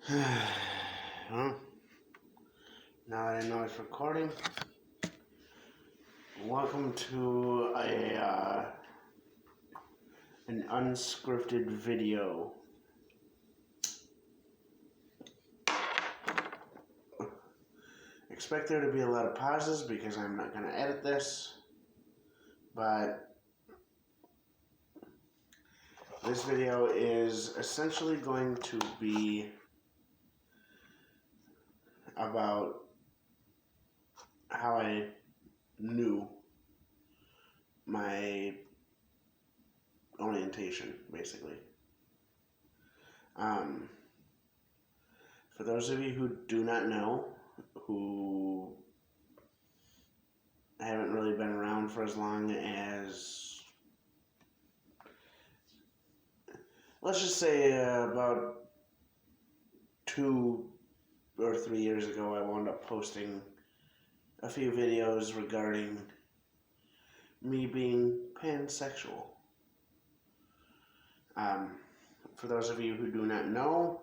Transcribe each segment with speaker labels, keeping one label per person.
Speaker 1: Well, now that I know it's recording, welcome to an unscripted video. Expect there to be a lot of pauses because I'm not going to edit this, but this video is essentially going to be about how I knew my orientation, basically. For those of you who do not know, who haven't really been around for as long as, let's just say about 2 or 3 years ago, I wound up posting a few videos regarding me being pansexual. For those of you who do not know,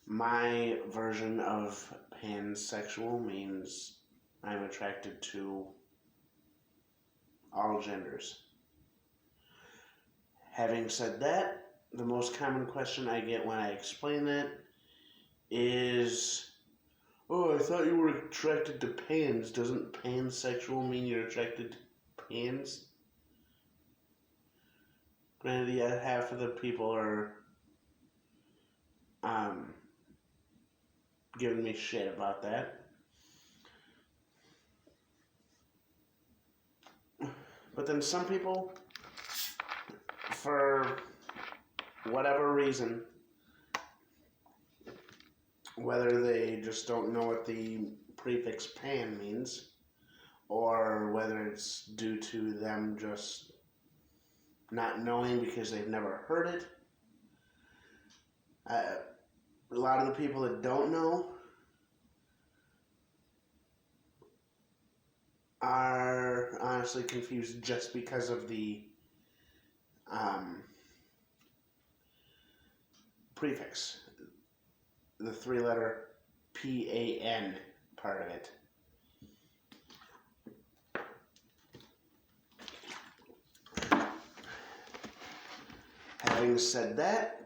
Speaker 1: my version of pansexual means I'm attracted to all genders. Having said that, the most common question I get when I explain that is, "Oh, I thought you were attracted to pans. Doesn't pansexual mean you're attracted to pans?" Granted, yeah, half of the people are giving me shit about that. But then some people, for whatever reason, whether they just don't know what the prefix pan means, or whether it's due to them just not knowing because they've never heard it. A lot of the people that don't know are honestly confused just because of the prefix, the 3-letter PAN part of it. Having said that,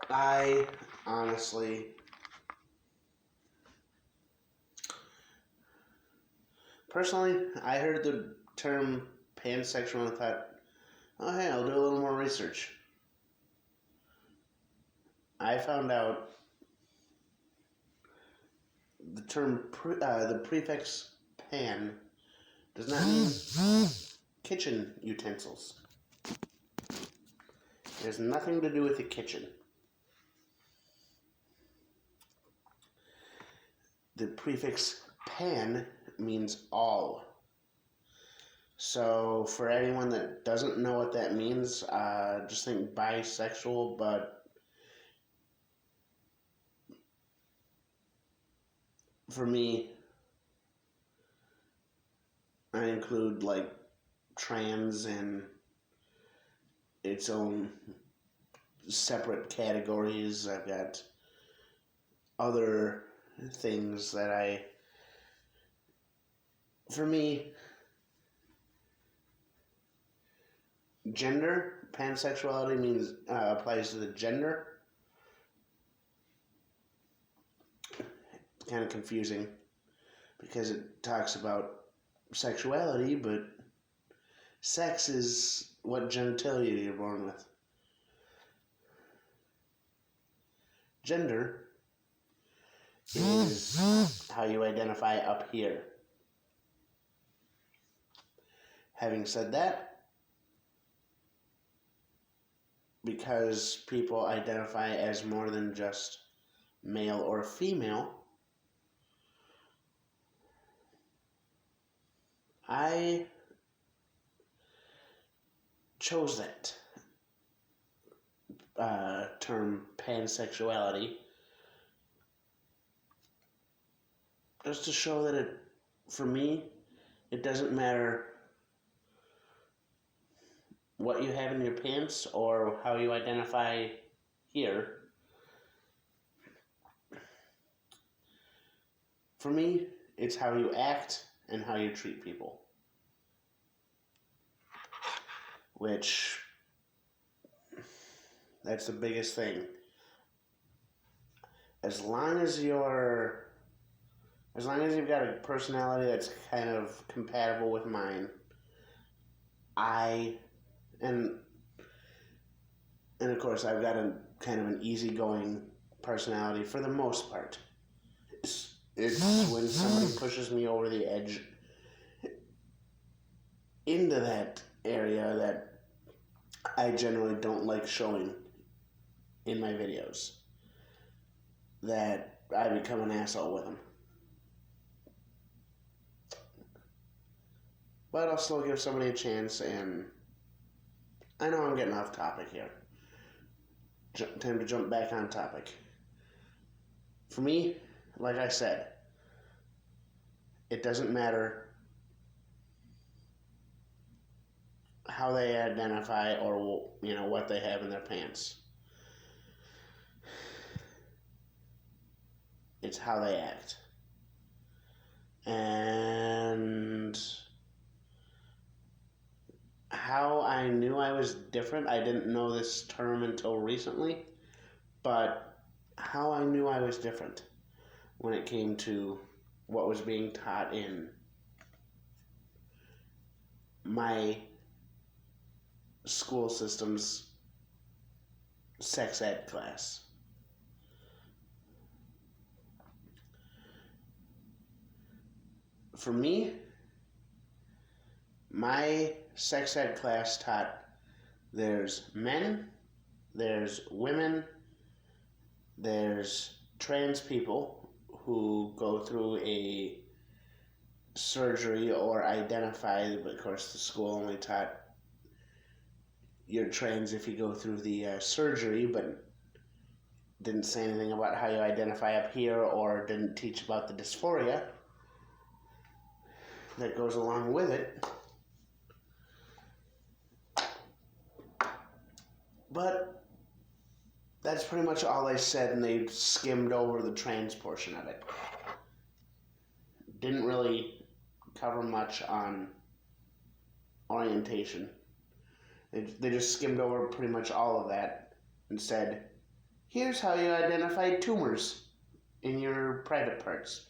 Speaker 1: I honestly personally, I heard the term pansexual and thought, oh hey, I'll do a little more research. I found out the term, the prefix pan does not mean kitchen utensils. It has nothing to do with the kitchen. The prefix pan means all. So for anyone that doesn't know what that means, just think bisexual, but for me, I include like trans in its own separate categories. I've got other things that for me, gender, pansexuality means, applies to the gender. It's kind of confusing because it talks about sexuality, but sex is what genitalia you're born with. Gender is how you identify up here. Having said that, because people identify as more than just male or female, I chose that term pansexuality just to show that for me, it doesn't matter what you have in your pants or how you identify here. For me, it's how you act and how you treat people. Which, that's the biggest thing. As long as you've got a personality that's kind of compatible with mine, and of course I've got a kind of an easygoing personality for the most part. It's when somebody pushes me over the edge into that area that I generally don't like showing in my videos, that I become an asshole with them. But I'll still give somebody a chance, and I know I'm getting off topic here. Time to jump back on topic. For me, like I said, it doesn't matter how they identify or what they have in their pants. It's how they act. And how I knew I was different, I didn't know this term until recently, but how I knew I was different when it came to what was being taught in my school system's sex ed class. For me, my sex ed class taught there's men, there's women, there's trans people who go through a surgery or identify, but of course the school only taught you're trans if you go through the surgery, but didn't say anything about how you identify up here or didn't teach about the dysphoria that goes along with it. But that's pretty much all they said, and they skimmed over the trans portion of it. Didn't really cover much on orientation. They just skimmed over pretty much all of that and said, here's how you identify tumors in your private parts.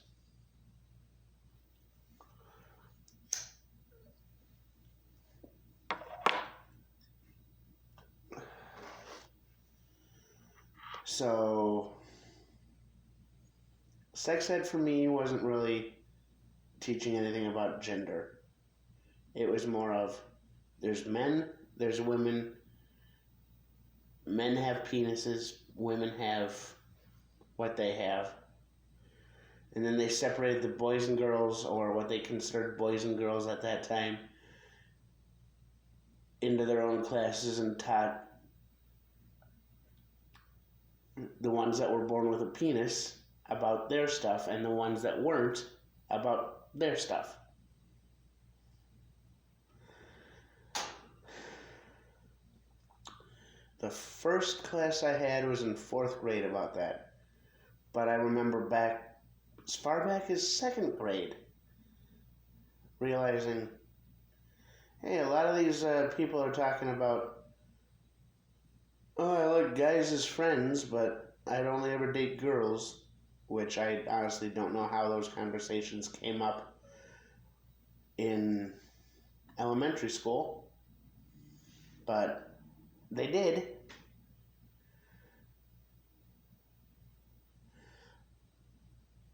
Speaker 1: So, sex ed for me wasn't really teaching anything about gender. It was more of, there's men, there's women. Men have penises, women have what they have. And then they separated the boys and girls, or what they considered boys and girls at that time, into their own classes and taught the ones that were born with a penis about their stuff, and the ones that weren't about their stuff. The first class I had was in 4th grade about that. But I remember back, as far back as 2nd grade, realizing, hey, a lot of these people are talking about, oh, I like guys as friends, but I'd only ever date girls, which I honestly don't know how those conversations came up in elementary school, but they did.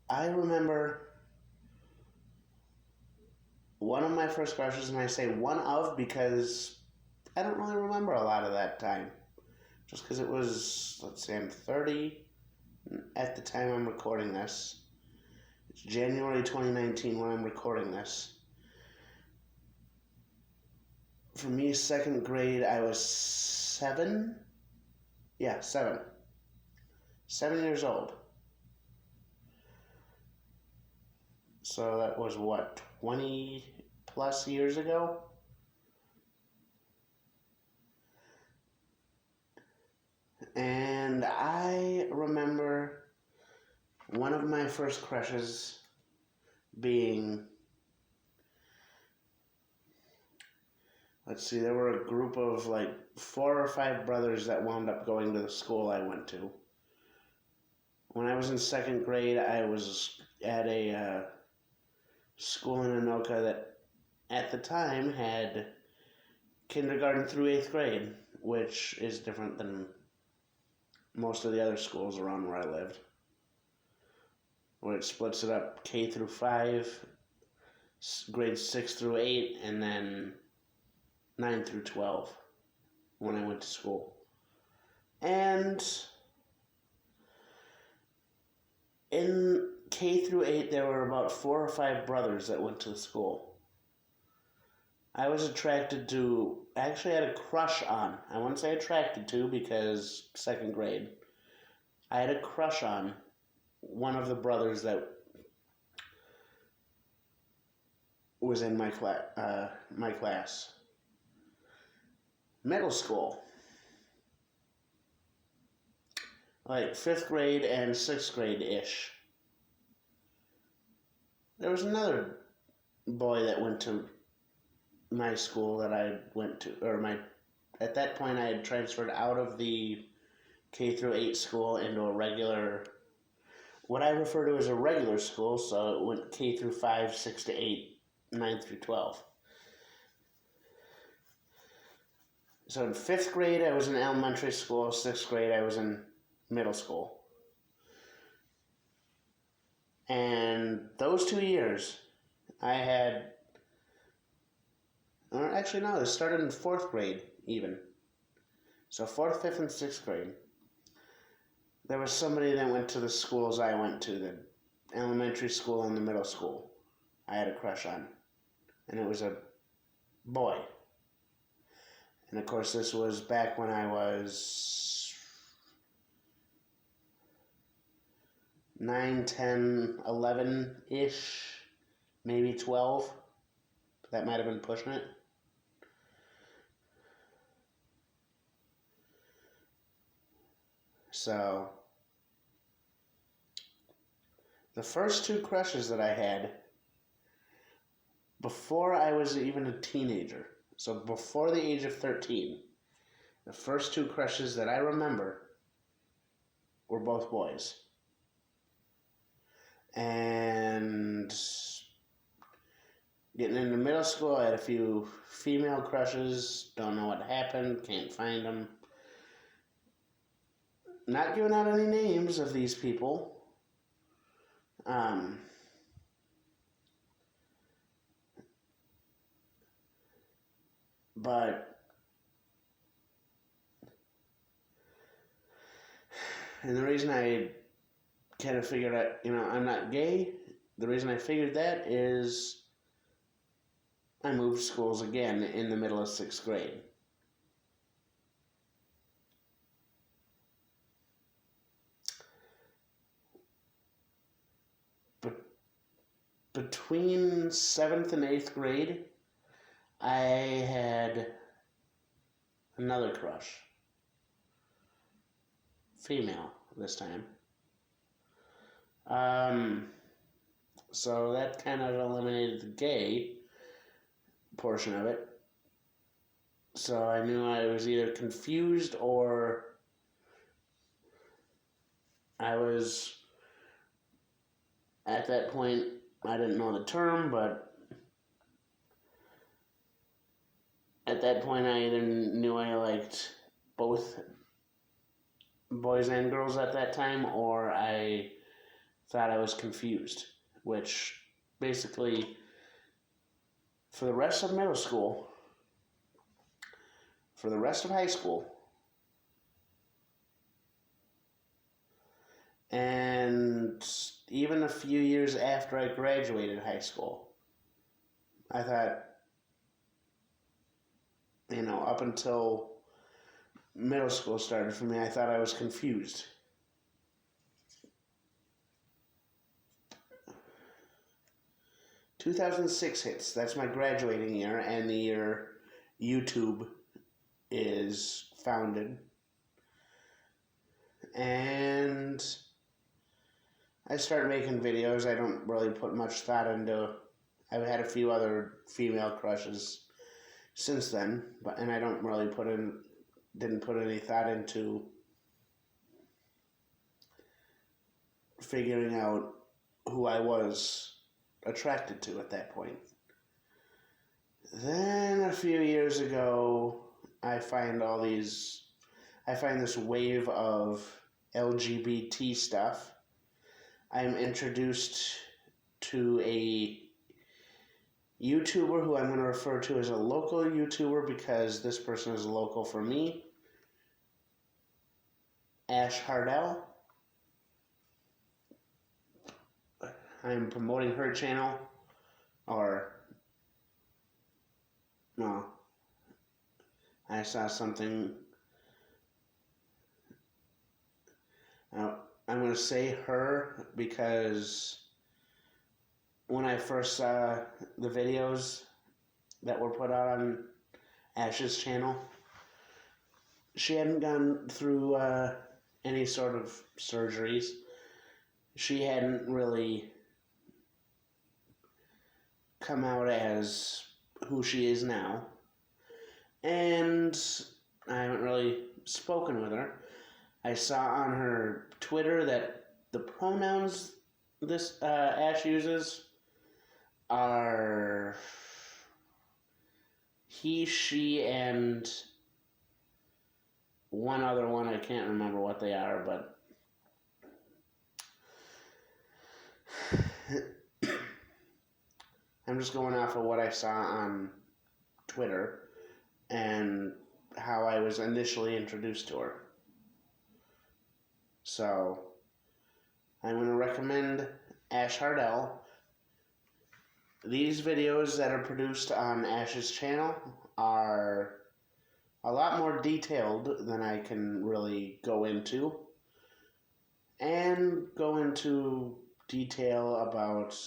Speaker 1: I remember one of my first crushes, and I say one of because I don't really remember a lot of that time. Just because it was, let's say I'm 30 at the time I'm recording this. It's January 2019 when I'm recording this. For me, 2nd grade, I was 7. Yeah, 7. 7 years old. So that was what, 20 plus years ago? And I remember one of my first crushes being, let's see, there were a group of like 4 or 5 brothers that wound up going to the school I went to. When I was in 2nd grade, I was at a school in Anoka that at the time had kindergarten through 8th grade, which is different than most of the other schools around where I lived, where it splits it up K through 5, grades 6 through 8, and then 9 through 12 when I went to school. And in K through 8, there were about 4 or 5 brothers that went to the school. I was attracted to, actually had a crush on, I wouldn't say attracted to because 2nd grade. I had a crush on one of the brothers that was in my class. Middle school. Like 5th grade and 6th grade-ish. There was another boy that went to my school that I went to, at that point I had transferred out of the K through 8 school into a regular, what I refer to as a regular school, so it went K through 5, 6 to 8, 9 through 12. So in 5th grade I was in elementary school, 6th grade I was in middle school. And those 2 years I had, or actually no, it started in 4th grade even. So 4th, 5th, and 6th grade. There was somebody that went to the schools I went to, the elementary school and the middle school, I had a crush on. And it was a boy. And of course this was back when I was 9, 10, 11-ish, maybe 12. That might have been pushing it. So, the first 2 crushes that I had before I was even a teenager, so before the age of 13, the first 2 crushes that I remember were both boys. And getting into middle school, I had a few female crushes, don't know what happened, can't find them. Not giving out any names of these people. But, and the reason I kind of figured out, I'm not gay, the reason I figured that is I moved schools again in the middle of 6th grade. But between 7th and 8th grade, I had another crush. Female this time. So that kind of eliminated the gay portion of it. So I knew I was either confused or I was, at that point, I didn't know the term, but at that point I either knew I liked both boys and girls at that time, or I thought I was confused, which basically for the rest of middle school, for the rest of high school, and even a few years after I graduated high school, I thought, up until middle school started for me, I thought I was confused. ...2006 hits, that's my graduating year, and the year YouTube is founded. And I started making videos. I don't really put much thought into. I've had a few other female crushes since then, and I don't really didn't put any thought into figuring out who I was attracted to at that point. Then a few years ago, I find this wave of LGBT stuff. I'm introduced to a YouTuber who I'm going to refer to as a local YouTuber because this person is local for me. Ash Hardell. I'm promoting her channel, I saw something. I'm going to say her because when I first saw the videos that were put out on Ash's channel, she hadn't gone through any sort of surgeries. She hadn't really come out as who she is now. And I haven't really spoken with her. I saw on her Twitter that the pronouns this Ash uses are he, she, and one other one. I can't remember what they are, but I'm just going off of what I saw on Twitter and how I was initially introduced to her. So, I'm going to recommend Ash Hardell. These videos that are produced on Ash's channel are a lot more detailed than I can really go into, and go into detail about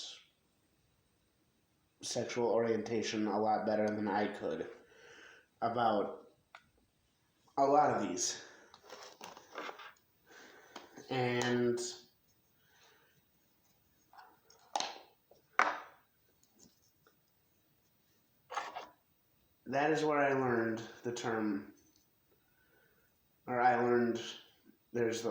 Speaker 1: sexual orientation a lot better than I could about a lot of these. And that is where I learned the term, or I learned there's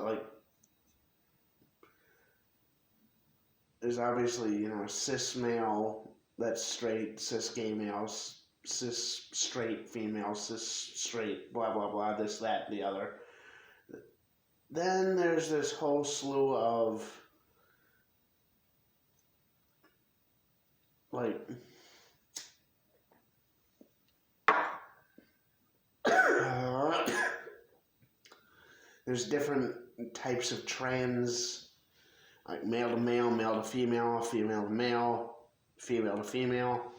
Speaker 1: obviously, cis male, that's straight, cis gay male, cis straight female, cis straight, blah, blah, blah, this, that, the other. Then there's this whole slew of, there's different types of trans, like male to male, male to female, female to male, female to female.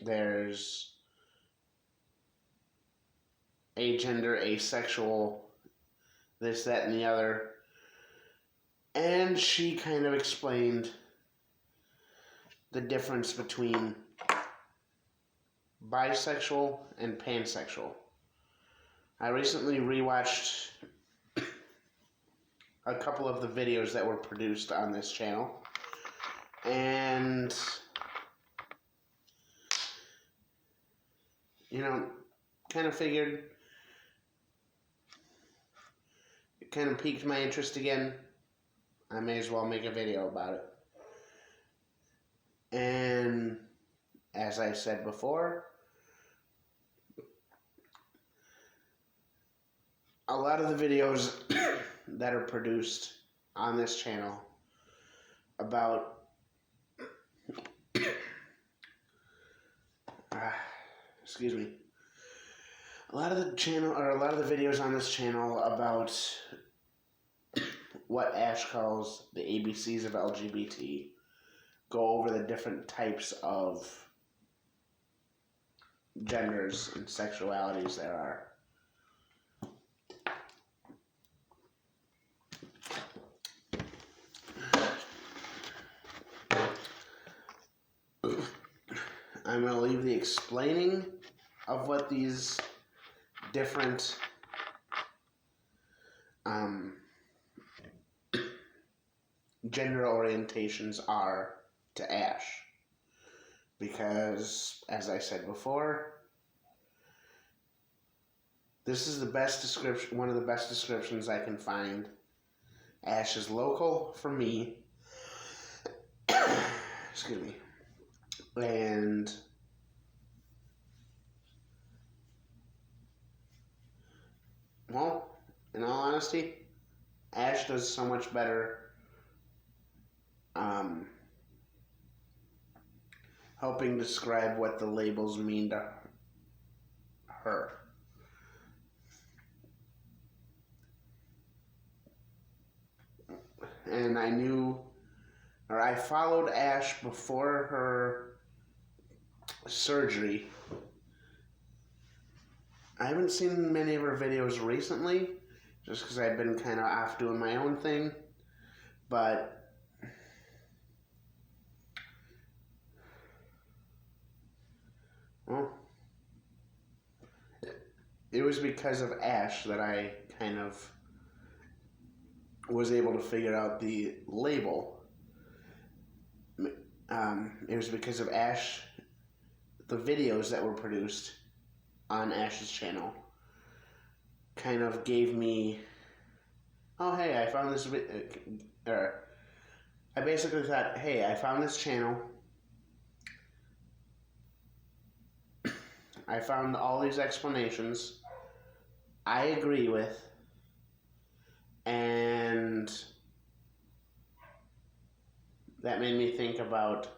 Speaker 1: There's agender, asexual, this, that, and the other. And she kind of explained the difference between bisexual and pansexual. I recently rewatched a couple of the videos that were produced on this channel, and kind of figured, it kind of piqued my interest again. I may as well make a video about it. And as I said before, a lot of the videos that are produced on this channel about a lot of the videos on this channel about what Ash calls the ABCs of LGBT go over the different types of genders and sexualities there are. I'm going to leave the explaining of what these different um, gender orientations are to Ash. Because, as I said before, this is the best description, one of the best descriptions I can find. Ash is local for me. Excuse me. And well, in all honesty, Ash does so much better helping describe what the labels mean to her. And I followed Ash before her surgery. I haven't seen many of her videos recently, just because I've been kind of off doing my own thing. But well, it was because of Ash that I kind of was able to figure out the label. It was because of Ash, the videos that were produced on Ash's channel kind of gave me, oh hey, I found this I basically thought, hey, I found this channel. I found all these explanations I agree with, and that made me think about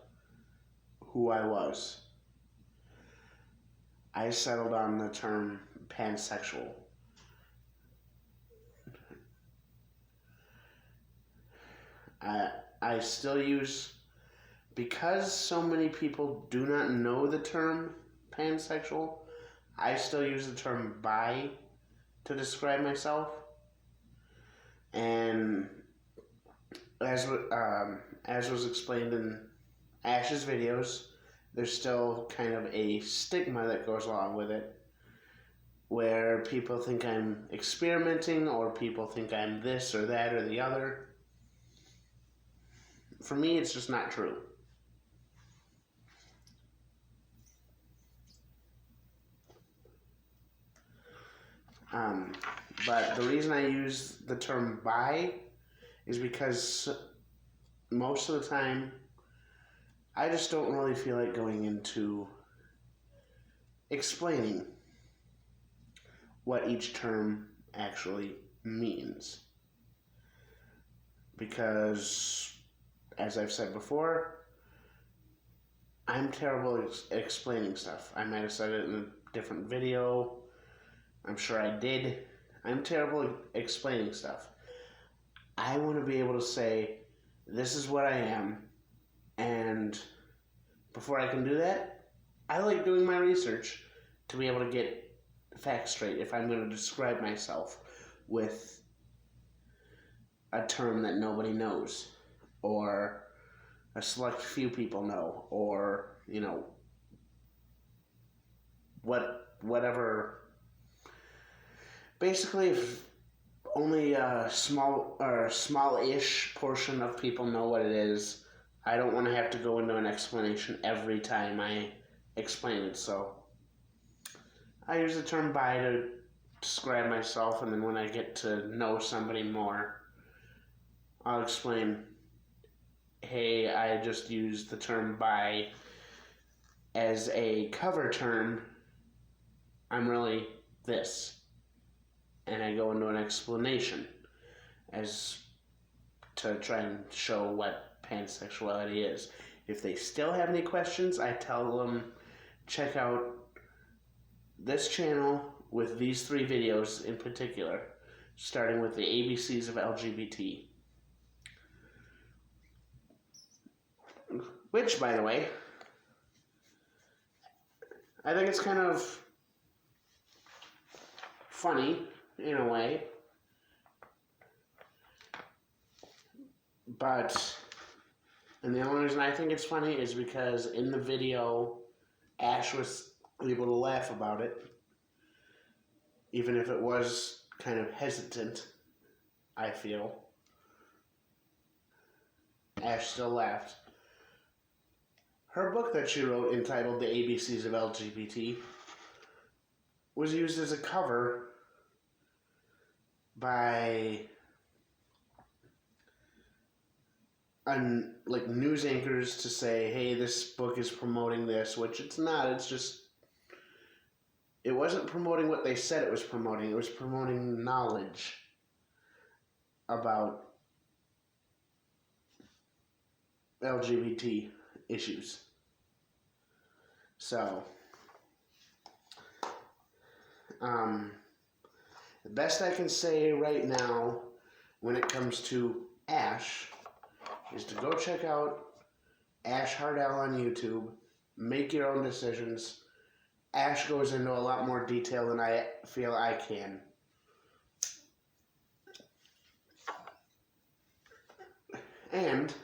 Speaker 1: who I was. I settled on the term pansexual. I still use, because so many people do not know the term pansexual, I still use the term bi to describe myself. And as was explained in Ash's videos, there's still kind of a stigma that goes along with it, where people think I'm experimenting, or people think I'm this or that or the other. For me, it's just not true. But the reason I use the term bi is because most of the time I just don't really feel like going into explaining what each term actually means. Because, as I've said before, I'm terrible at explaining stuff. I might have said it in a different video. I'm sure I did. I'm terrible at explaining stuff. I want to be able to say, this is what I am, and before I can do that, I like doing my research to be able to get facts straight if I'm going to describe myself with a term that nobody knows, or a select few people know, or, whatever. Basically, if only a small-ish portion of people know what it is, I don't want to have to go into an explanation every time I explain it. So I use the term bi to describe myself, and then when I get to know somebody more, I'll explain, hey, I just used the term bi as a cover term. I'm really this. And I go into an explanation as to try and show what pansexuality is. If they still have any questions, I tell them, check out this channel with these 3 videos in particular, starting with the ABCs of LGBT. Which, by the way, I think it's kind of funny in a way, and the only reason I think it's funny is because in the video, Ash was able to laugh about it, even if it was kind of hesitant. I feel. Ash still laughed. Her book that she wrote entitled The ABCs of LGBT was used as a cover by news anchors to say, hey, this book is promoting this, which it's not. It's just, it wasn't promoting what they said it was promoting. It was promoting knowledge about LGBT issues. So, the best I can say right now when it comes to Ash is to go check out Ash Hardell on YouTube, make your own decisions. Ash goes into a lot more detail than I feel I can. And